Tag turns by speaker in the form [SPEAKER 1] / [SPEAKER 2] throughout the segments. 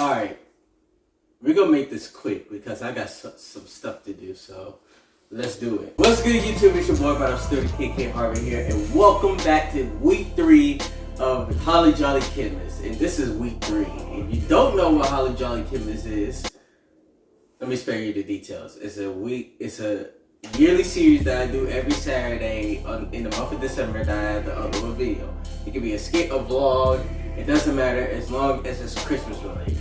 [SPEAKER 1] Alright, we're gonna make this quick because I got some stuff to do, so let's do it. What's good, YouTube? It's your boy, but I'm still the kid, Harvey here, and welcome back to week 3 of Holly Jolly Kiddmas. And this is week 3. If you don't know what Holly Jolly Kiddmas is, let me spare you the details. It's a yearly series that I do every Saturday in the month of December that I have to upload a video. It can be a skit, a vlog, it doesn't matter as long as it's Christmas related.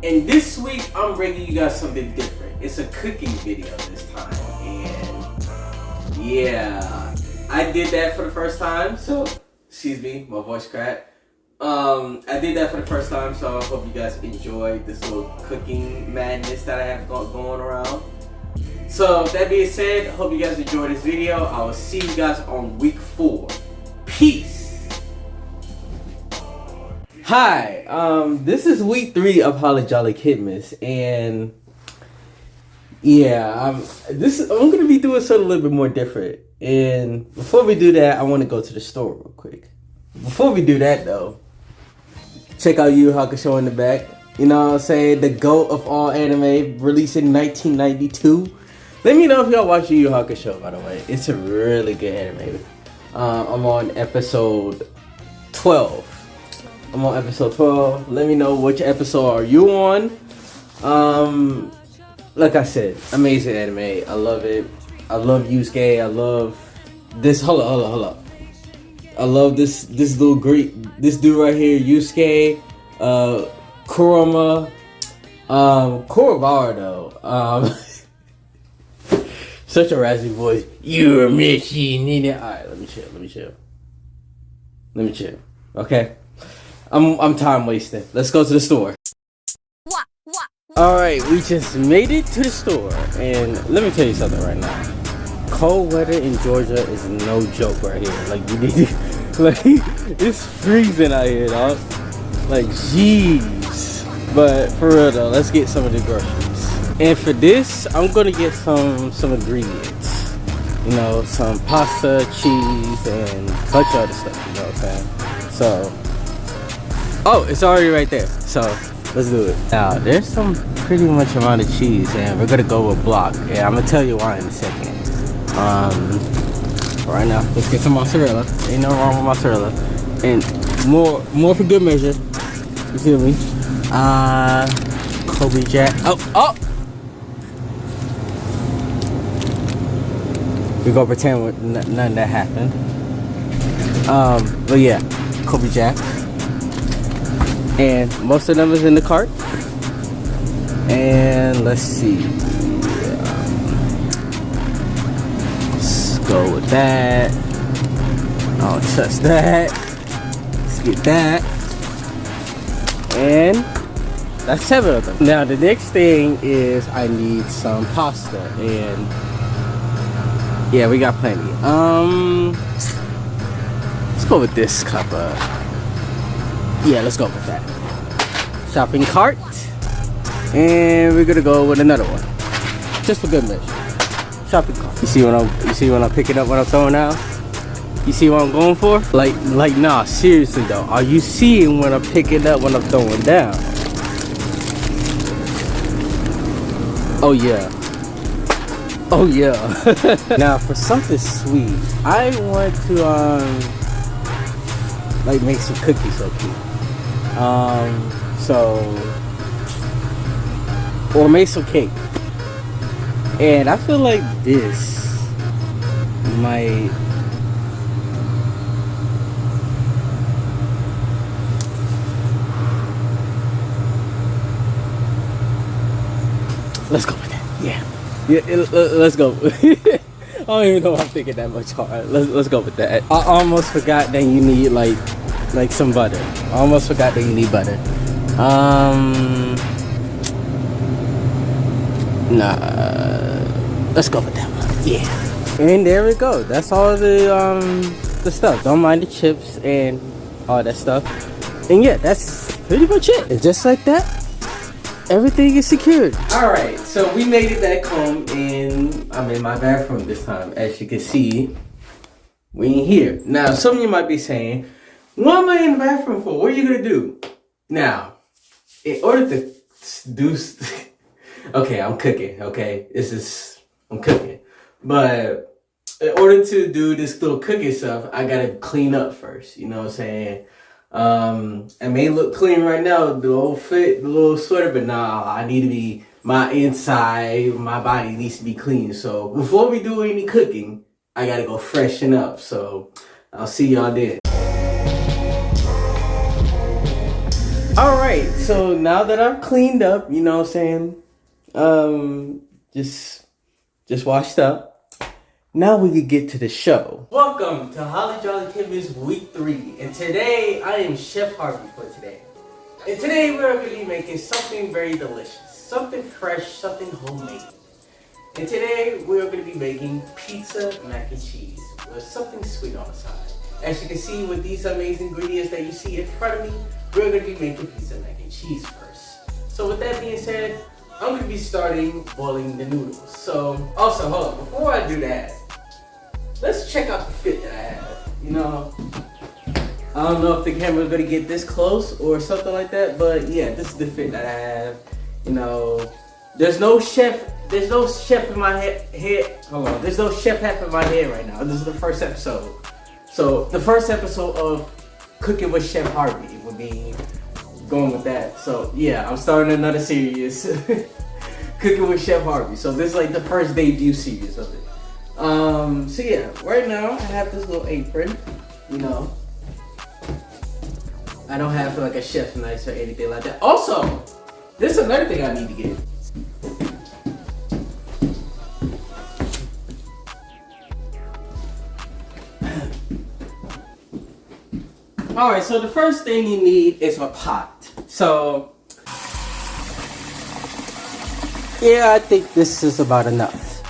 [SPEAKER 1] And this week, I'm bringing you guys something different. It's a cooking video this time. And yeah, I did that for the first time. So, excuse me, my voice cracked. I did that for the first time, so I hope you guys enjoyed this little cooking madness that I have going around. So, that being said, I hope you guys enjoyed this video. I will see you guys on week 4. Peace! Hi, this is week 3 of Holly Jolly Kiddmas, and yeah, I'm gonna be doing something a little bit more different. And before we do that, I want to go to the store real quick. Before we do that, though, check out Yu Yu Hakusho in the back. You know what I'm saying? The GOAT of all anime, released in 1992. Let me know if y'all watch Yu Yu Hakusho, by the way. It's a really good anime. I'm on episode 12. I'm on episode 12. Let me know which episode are you on. Like I said, amazing anime. I love it. I love Yusuke. I love this. Hold up. I love this little this dude right here, Yusuke, Kurama, Kurobawa though. Such a raspy voice. You're missing in it. Alright, let me chill. Okay? I'm time wasting. Let's go to the store. Alright, we just made it to the store. And let me tell you something right now. Cold weather in Georgia is no joke right here. Like, you need to, like, it's freezing out here, dog. Like, jeez. But for real though, let's get some of the groceries. And for this, I'm gonna get some ingredients. You know, some pasta, cheese, and a bunch of other stuff, you know what I'm saying? So, oh, it's already right there. So, let's do it. Now, there's some pretty much amount of cheese, and we're gonna go with block. Yeah, I'm gonna tell you why in a second. Right now, let's get some mozzarella. Ain't no wrong with mozzarella. And more for good measure. You feel me? Kobe Jack. Oh! We're gonna pretend none of that happened. But yeah, Kobe Jack. And most of them is in the cart. And let's see. Let's go with that. I don't trust that. Let's get that. And that's 7 of them. Now the next thing is I need some pasta. And yeah, we got plenty. Let's go with this cup of. Yeah, let's go with that. Shopping cart. And we're gonna go with another one. Just for good measure. Shopping cart. You see when I'm picking up what I'm throwing out? You see what I'm going for? Like nah, seriously though. Are you seeing when I'm picking up what I'm throwing down? Oh yeah. Oh yeah. Now for something sweet, I want to like make some cookies so cute. Or make some cake. And I feel like this might let's go with that. Yeah, let's go. I don't even know if I'm thinking that much hard. Let's go with that. I almost forgot that you need like some butter. I almost forgot that you need butter. Nah, let's go with that one. Yeah. And there we go. That's all the stuff. Don't mind the chips and all that stuff. And yeah, that's pretty much it. And just like that, everything is secured. Alright, so we made it back home, and I'm in my bathroom this time. As you can see, we ain't here. Now, some of you might be saying, what am I in the bathroom for? What are you gonna do? Now, in order to do, okay, I'm cooking. Okay, I'm cooking, but in order to do this little cooking stuff, I gotta clean up first. You know what I'm saying? I may look clean right now, the old fit, the little sweater, but nah, I need to be, my inside, my body needs to be clean. So before we do any cooking, I gotta go freshen up. So I'll see y'all then. Alright, so now that I've cleaned up, you know what I'm saying? Just washed up. Now we can get to the show. Welcome to Holly Jolly Kiddmas week 3. And today, I am Chef Harvey for today. And today we're going to be making something very delicious. Something fresh, something homemade. And today we're going to be making pizza mac and cheese with something sweet on the side. As you can see with these amazing ingredients that you see in front of me, we're going to be making pizza mac and cheese first. So with that being said, I'm going to be starting boiling the noodles. So, also, hold on, before I do that, let's check out the fit that I have. You know, I don't know if the camera's going to get this close or something like that, but yeah, this is the fit that I have. You know, there's no chef in my head. Hold on, there's no chef hat in my head right now. This is the first episode. So, the first episode of Cooking with Chef Harvey would be going with that. So yeah, I'm starting another series, Cooking with Chef Harvey. So this is like the first debut series of it. So yeah, right now I have this little apron. You know, I don't have like a chef knife or anything like that. Also, this is another thing I need to get. Alright, so the first thing you need is a pot. So, yeah, I think this is about enough.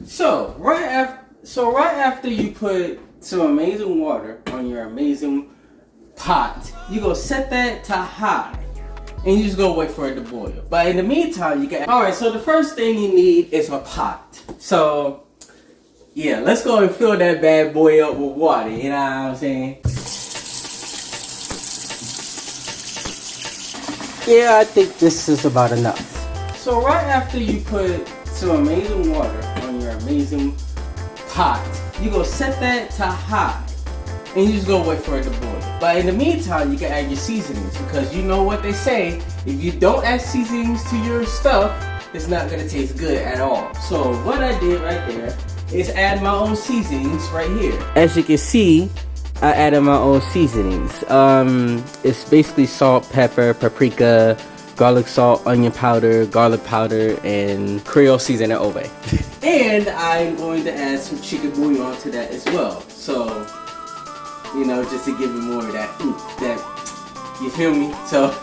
[SPEAKER 1] So, right after you put some amazing water on your amazing pot, you go set that to high. And you just go wait for it to boil. But in the meantime, you can... Alright, so the first thing you need is a pot. So, yeah, let's go and fill that bad boy up with water, you know what I'm saying? Yeah, I think this is about enough. So right after you put some amazing water on your amazing pot, you go set that to high. And you just go wait for it to boil. But in the meantime, you can add your seasonings. Because you know what they say, if you don't add seasonings to your stuff, it's not going to taste good at all. So what I did right there is add my own seasonings right here. As you can see, I added my own seasonings. It's basically salt, pepper, paprika, garlic salt, onion powder, garlic powder, and Creole seasoning Obey. And I'm going to add some chicken bouillon to that as well. So, you know, just to give it more of that oomph, that, you feel me? So,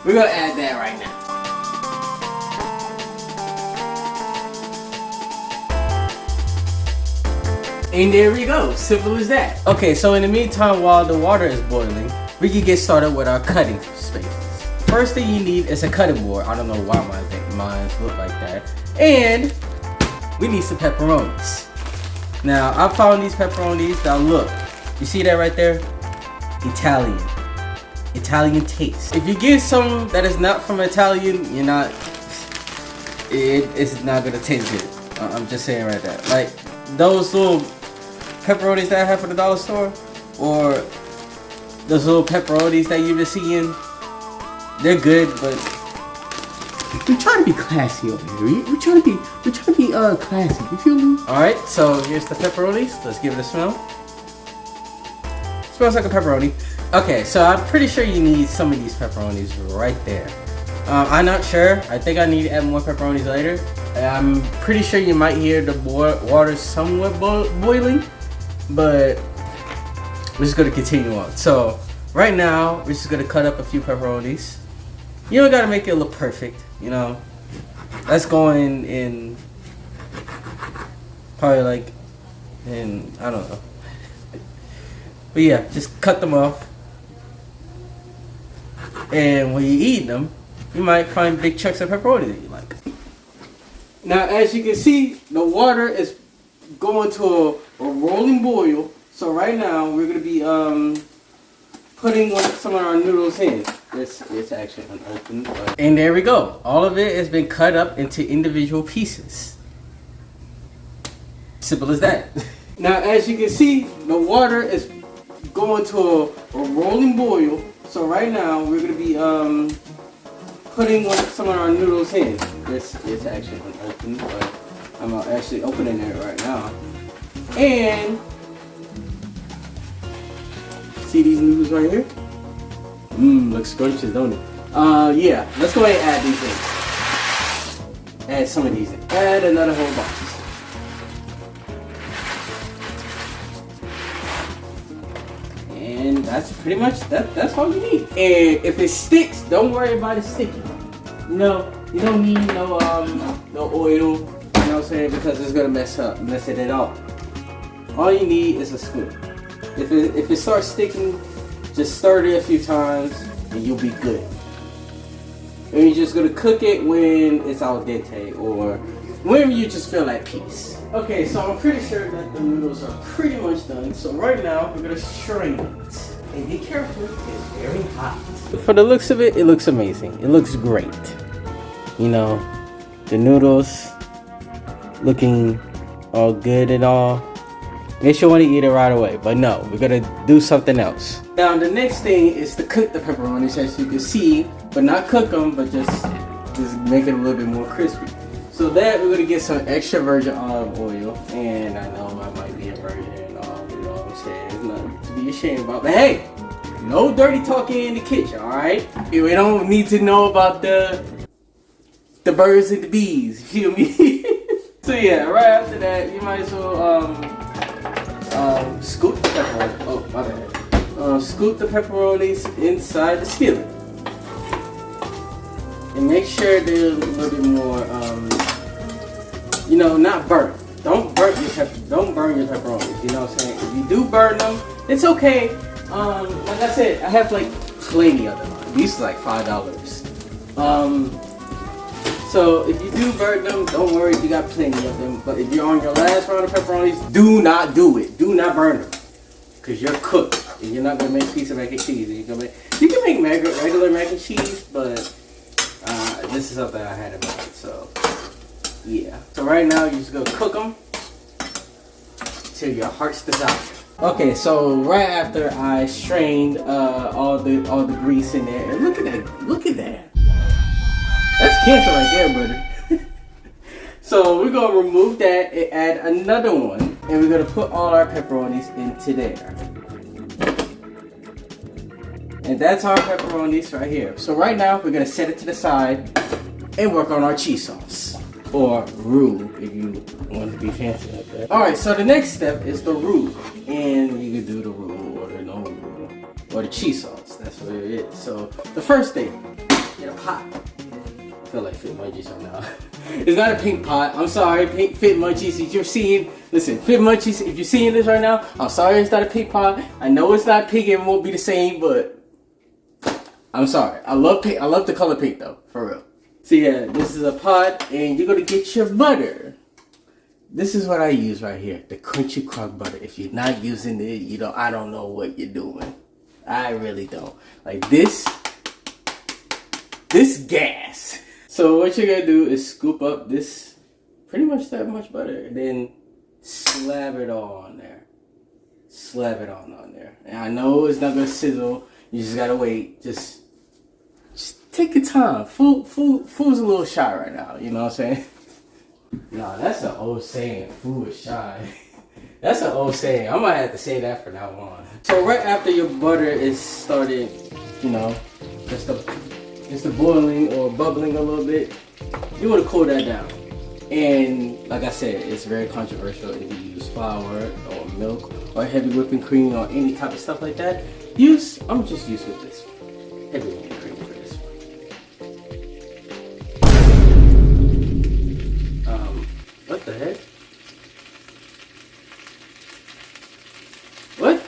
[SPEAKER 1] we're gonna add that right now. And there we go, simple as that. Okay, so in the meantime, while the water is boiling, we can get started with our cutting spaces. First thing you need is a cutting board. I don't know why mine look like that. And we need some pepperonis. Now, I found these pepperonis. Now look, you see that right there? Italian taste. If you get some that is not from Italian, it's not gonna taste good. I'm just saying right there. Like those little pepperonis that I have for the dollar store, or those little pepperonis that you've been seeing, they're good, but we're trying to be classy over here. We're trying to be classy. You feel me? All right, so here's the pepperonis. Let's give it a smell. Smells like a pepperoni. Okay, so I'm pretty sure you need some of these pepperonis right there. I'm not sure. I think I need to add more pepperonis later. I'm pretty sure you might hear the water somewhat boiling, but we're just gonna continue on. So right now, we're just gonna cut up a few pepperonis. You don't gotta make it look perfect, you know. That's going in probably like in, I don't know. But yeah, just cut them off. And when you eat them, you might find big chunks of pepperoni that you like. Now, as you can see, the water is going to a rolling boil, So right now we're gonna be putting some of our noodles in. This is actually unopened, but... And there we go. All of it has been cut up into individual pieces. Simple as that. Now, as you can see, the water is going to a rolling boil. So right now we're gonna be putting some of our noodles in. This is actually unopened, but I'm actually opening it right now. And see these noodles right here? Looks scrumptious, don't it? Yeah, let's go ahead and add these in. Add some of these in. Add another whole box. And that's pretty much, that's all you need. And if it sticks, don't worry about it sticking. You know, you don't need no oil, you know what I'm saying, because it's gonna mess it up. All you need is a spoon. If it starts sticking, just stir it a few times and you'll be good. And you're just gonna cook it when it's al dente or when you just feel at peace. Okay, so I'm pretty sure that the noodles are pretty much done. So right now we're gonna strain it. And be careful, it's very hot. For the looks of it, it looks amazing. It looks great. You know, the noodles looking all good and all. Makes you want to eat it right away, but no, we're gonna do something else. Now the next thing is to cook the pepperonis, as you can see, but not cook them, but just make it a little bit more crispy. So that we're gonna get some extra virgin olive oil, and I know I might be a virgin and all, you know what I'm saying? It's nothing to be ashamed about, but hey, no dirty talking in the kitchen, all right? We don't need to know about the birds and the bees. You feel me? So yeah, right after that, you might as well scoop the pepperoni. Oh, my bad. Scoop the pepperonis inside the skillet, and make sure they're a little bit more, you know, not burnt. Don't burn your pepperonis. You know what I'm saying? If you do burn them, it's okay. Like I said, I have like plenty of them. These are like $5. So if you do burn them, don't worry, you got plenty of them. But if you're on your last round of pepperonis, do not do it. Do not burn them, because you're cooked. And you're not gonna make pizza mac and cheese. You can make regular mac and cheese, but this is something I had in mind. So yeah. So right now you're just gonna cook them till your heart's desire. Okay, so right after I strained all the grease in there, and look at that. That's cancer right there, brother. So we're gonna remove that and add another one, and we're gonna put all our pepperonis into there. And that's our pepperonis right here. So right now we're gonna set it to the side and work on our cheese sauce, or roux if you want to be fancy like that. All right, so the next step is the roux, and you can do the roux or the no roux or the cheese sauce. That's what it is. So the first thing, get a pot. I feel like Fit Munchies right now. It's not a pink pot. I'm sorry, pink Fit Munchies. If you're seeing, listen, Fit Munchies. If you're seeing this right now, I'm sorry it's not a pink pot. I know it's not pink and it won't be the same, but I'm sorry. I love pink. I love the color pink though, for real. So yeah, this is a pot, and you're gonna get your butter. This is what I use right here, the crunchy crock butter. If you're not using it, I don't know what you're doing. I really don't. Like this gas. So what you're gonna do is scoop up this, pretty much that much butter, and then slab it all on there. Slab it on there. And I know it's not gonna sizzle. You just gotta wait. Just take your time. Food's a little shy right now. You know what I'm saying? No, that's an old saying. Food is shy. That's an old saying. I might have to say that from now on. So right after your butter is started, just the boiling or bubbling a little bit, you want to cool that down. And like I said, it's very controversial if you use flour or milk or heavy whipping cream or any type of stuff like that. I'm just used with this heavy whipping cream for this one. What the heck? What?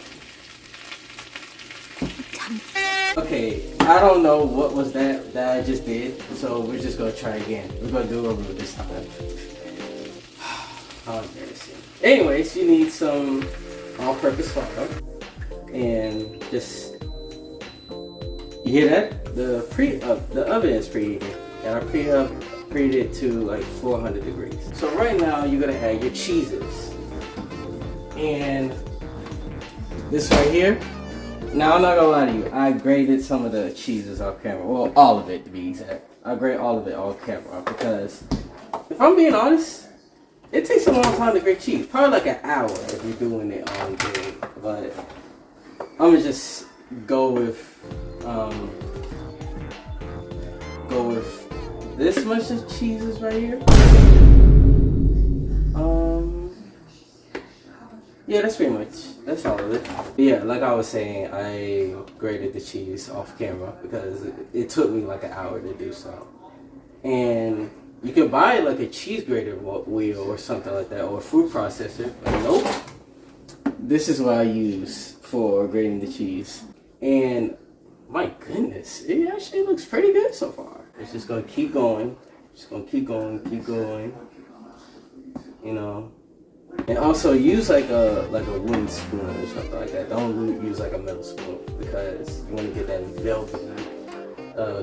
[SPEAKER 1] Okay, I don't know what was that I just did, so we're just gonna try again. We're gonna do a roux this time. Oh, embarrassing. Anyways, you need some all-purpose flour, and just, you hear that? The oven is preheating, and I preheated to like 400 degrees. So right now you're gonna add your cheeses, and this right here. Now I'm not gonna lie to you, I graded some of the cheeses off camera. Well, all of it to be exact. I grade all of it off camera because, if I'm being honest, it takes a long time to grate cheese. Probably like an hour if you're doing it on day. But I'm gonna just go with this much of cheeses right here. Yeah, that's pretty much, that's all of it. But yeah, like I was saying, I grated the cheese off camera because it took me like an hour to do so. And you could buy like a cheese grater wheel or something like that, or a food processor, but nope. This is what I use for grating the cheese. And my goodness, it actually looks pretty good so far. It's just gonna keep going, keep going, you know. And also use like a wooden spoon or something like that. Don't use like a metal spoon because you want to get that velvety,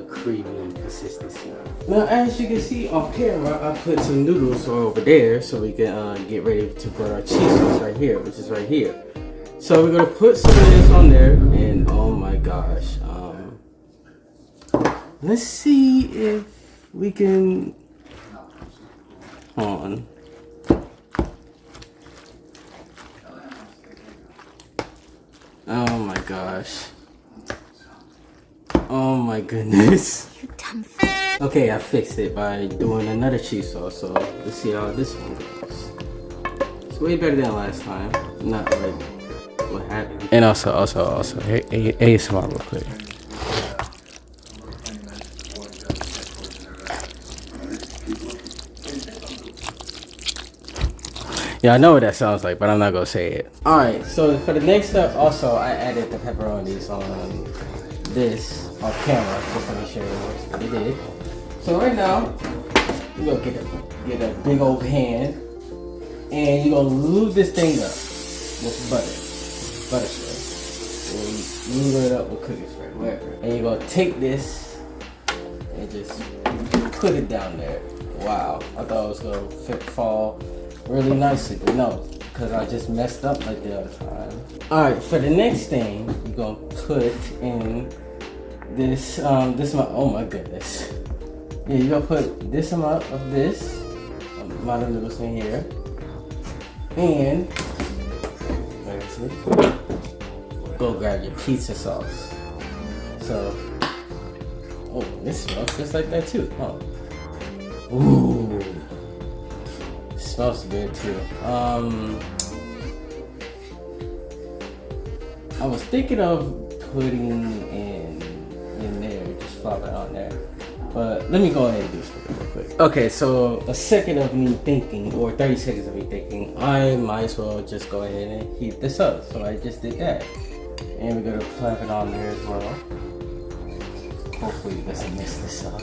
[SPEAKER 1] creamy consistency. Now, as you can see off camera, I put some noodles over there so we can get ready to put our cheese sauce right here, which is right here. So we're gonna put some of this on there, and oh my gosh, let's see if we can. Hold on. Oh my gosh. Oh my goodness.
[SPEAKER 2] You dumb
[SPEAKER 1] Okay, I fixed it by doing another cheese sauce, so let's see how this one goes. It's way better than last time. Not like what happened. And also, ASMR real quick. Yeah, I know what that sounds like, but I'm not gonna say it. Alright, so for the next step, also, I added the pepperonis on this off camera, just to make sure it works, but it did. So right now, you're gonna get a big old pan, and you're gonna lube this thing up with butter spray. Or lube it up with cooking spray, whatever. And you're gonna take this and just put it down there. Wow, I thought it was gonna fall really nicely, but no, because I just messed up like the other time. Alright, for the next thing, you're gonna put in this, oh my goodness. Yeah, you're gonna put this amount of this, amount of noodles in here, and, go grab your pizza sauce. So, oh, this smells just like that too, huh? Ooh. Smells good too. I was thinking of putting in there, just flop it on there. But let me go ahead and do something real quick. Okay, so a second of me thinking, or 30 seconds of me thinking, I might as well just go ahead and heat this up. So I just did that. And we're gonna flap it on there as well. Hopefully it doesn't mess this up.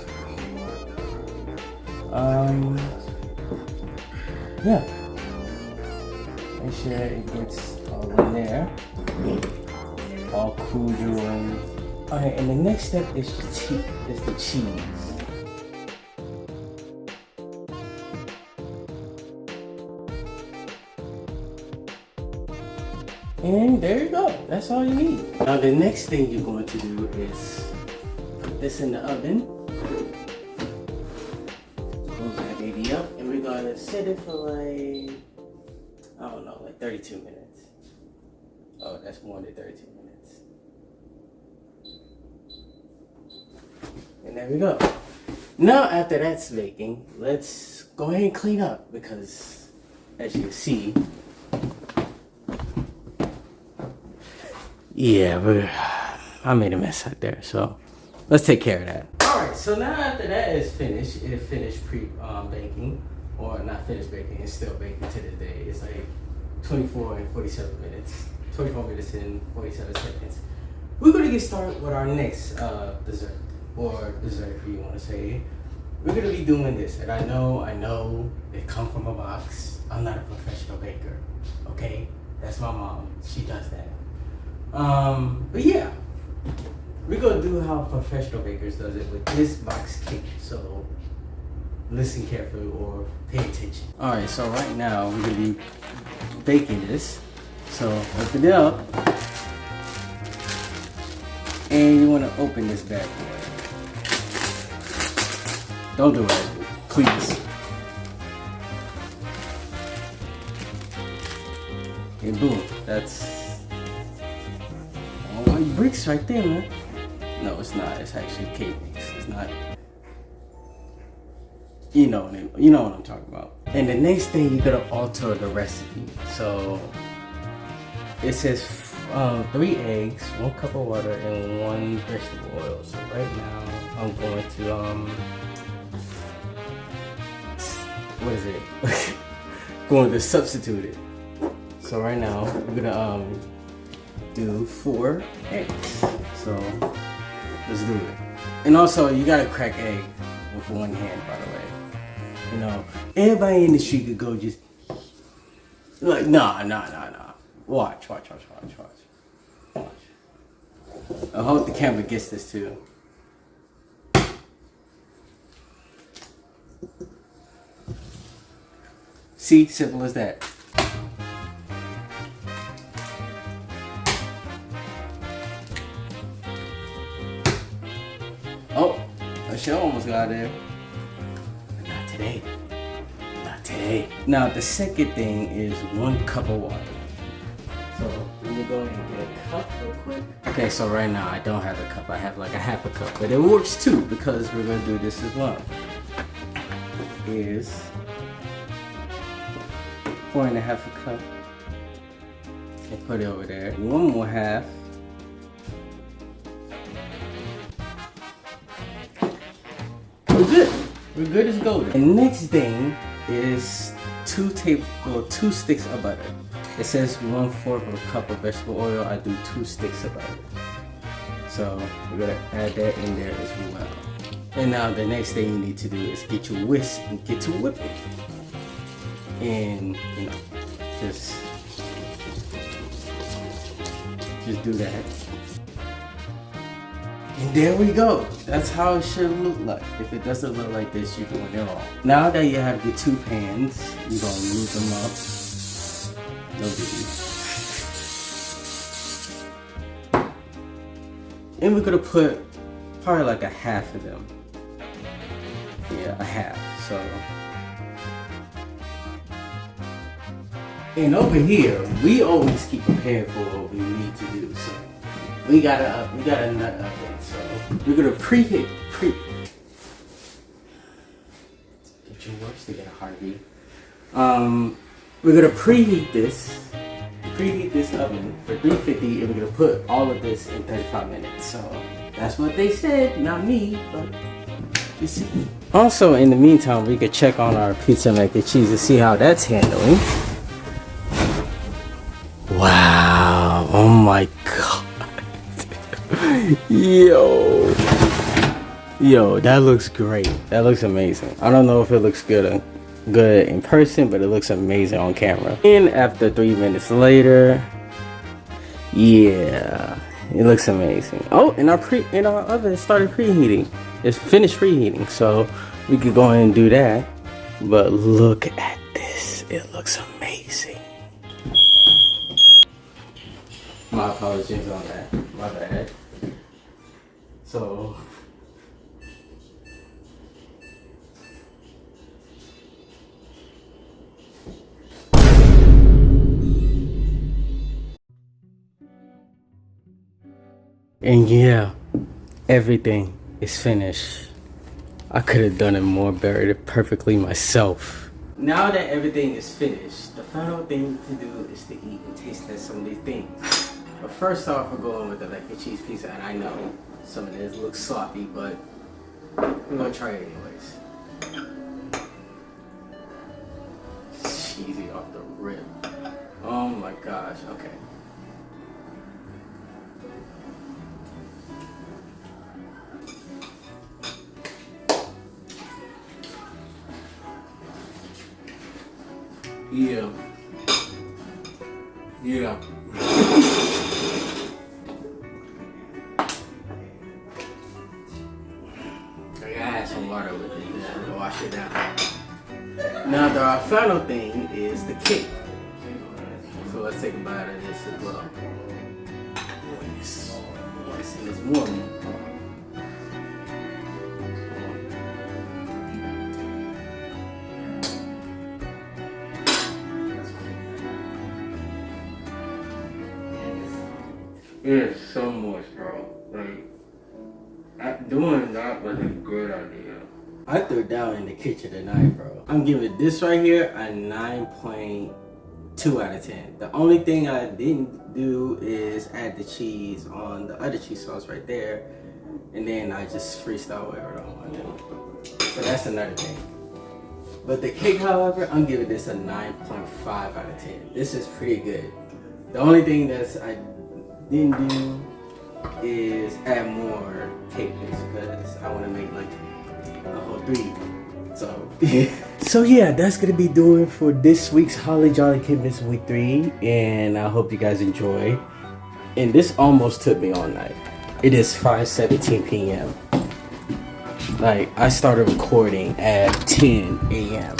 [SPEAKER 1] Yeah. Make sure it gets all in there. All cool and alright, and the next step is the cheese. And there you go. That's all you need. Now the next thing you're going to do is put this in the oven. Close that baby up, and we're gonna set it for like, I don't know, like 32 minutes. Oh, that's more than 32 minutes. And there we go. Now after that's baking, let's go ahead and clean up because, as you can see, yeah, I made a mess out there. So let's take care of that. All right. So now after that is finished, it finished baking, or not finished baking. It's still baking to this day. It's like 24 and 47 minutes. 24 minutes and 47 seconds. We're gonna get started with our next dessert, or dessert if you want to say. We're gonna be doing this, and I know it come from a box. I'm not a professional baker, okay? That's my mom. She does that. But yeah, we're gonna do how professional bakers does it with this box cake. So listen carefully or pay attention. All right, so right now we're gonna be baking this. So open it up, and you want to open this bad boy. Don't do it, please. And boom, that's all my bricks right there, man. No, it's not. It's actually cake mix. It's not. You know what I'm talking about. And the next thing, you gotta alter the recipe. So it says 3 eggs, 1 cup of water, and 1 vegetable oil. So right now, I'm going to what is it? Going to substitute it. So right now, we're gonna do 4 eggs. So let's do it. And also, you gotta crack egg with 1 hand, by the way. You know, everybody in the street could go just like, nah. Watch. I hope the camera gets this too. See, simple as that. Oh, that shit almost got there. Not today. Now the second thing is 1 cup of water. So let me go ahead and get a cup real quick. Okay, so right now I don't have a cup. I have like a half a cup, but it works too because we're gonna do this as well. Is 4 1/2 a cup. And put it over there. 1 more half. We're good. We're good as gold. The next thing is 2 sticks of butter. It says 1/4 of a cup of vegetable oil. I do 2 sticks of butter. So we're gonna add that in there as well. And now the next thing you need to do is get your whisk and get to whipping. And you know, just do that. And there we go. That's how it should look like. If it doesn't look like this, you're doing it wrong. Now that you have your 2 pans, you're gonna move them up. No biggie. And we're gonna put probably like a half of them. Yeah, a half. So. And over here, we always keep prepared for what we need to do. So we got a nut oven. So we're gonna preheat. Get your works together, Harvey. We're gonna preheat this oven for 350, and we're gonna put all of this in 35 minutes. So that's what they said, not me, but you see. Also, in the meantime, we could check on our pizza mac and cheese to see how that's handling. Wow! Oh my god! Yo, that looks great. That looks amazing. I don't know if it looks good in person, but it looks amazing on camera. And after 3 minutes later, yeah, it looks amazing. Oh, and our oven started preheating. It's finished preheating, so we could go ahead and do that. But look at this. It looks amazing. My apologies on that. My bad. So and yeah, everything is finished. I could have done it more better perfectly myself. Now that everything is finished, the final thing to do is to eat and taste test some of these things. But first off, we're going with the mac and cheese pizza, and I know some of this looks sloppy, but we're gonna try it anyways. Cheesy off the rip. Oh my gosh, okay. Yeah. some water with it to wash it down. Now the final thing is the cake. So let's take a bite of this as well. Yes, and it's warm. It's so much, bro. Like, doing that was a good idea. I threw it down in the kitchen tonight, bro. I'm giving this right here a 9.2 out of 10. The only thing I didn't do is add the cheese on the other cheese sauce right there. And then I just freestyle whatever I want to. So that's another thing. But the cake, however, I'm giving this a 9.5 out of 10. This is pretty good. The only thing that I didn't do is add more cake mix because I want to make like a whole 3. So yeah, that's gonna be doing for this week's Holly Jolly Kiddmas week 3, and I hope you guys enjoy. And this almost took me all night. It is 5:17 p.m. Like, I started recording at 10 a.m.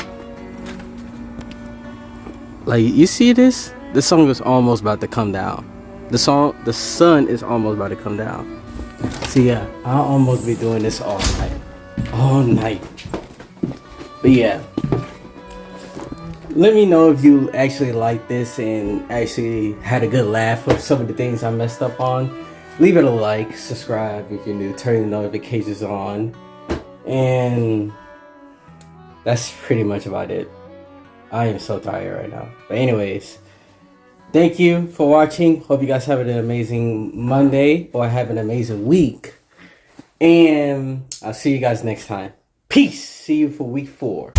[SPEAKER 1] Like, you see this? The song is almost about to come down. The sun is almost about to come down. So yeah, I'll almost be doing this all night. But yeah, let me know if you actually like this and actually had a good laugh with some of the things I messed up on. Leave it a like, subscribe if you're new, turn the notifications on, and that's pretty much about it. I am so tired right now. But anyways, thank you for watching. Hope you guys have an amazing Monday or have an amazing week. And I'll see you guys next time. Peace. See you for week 4.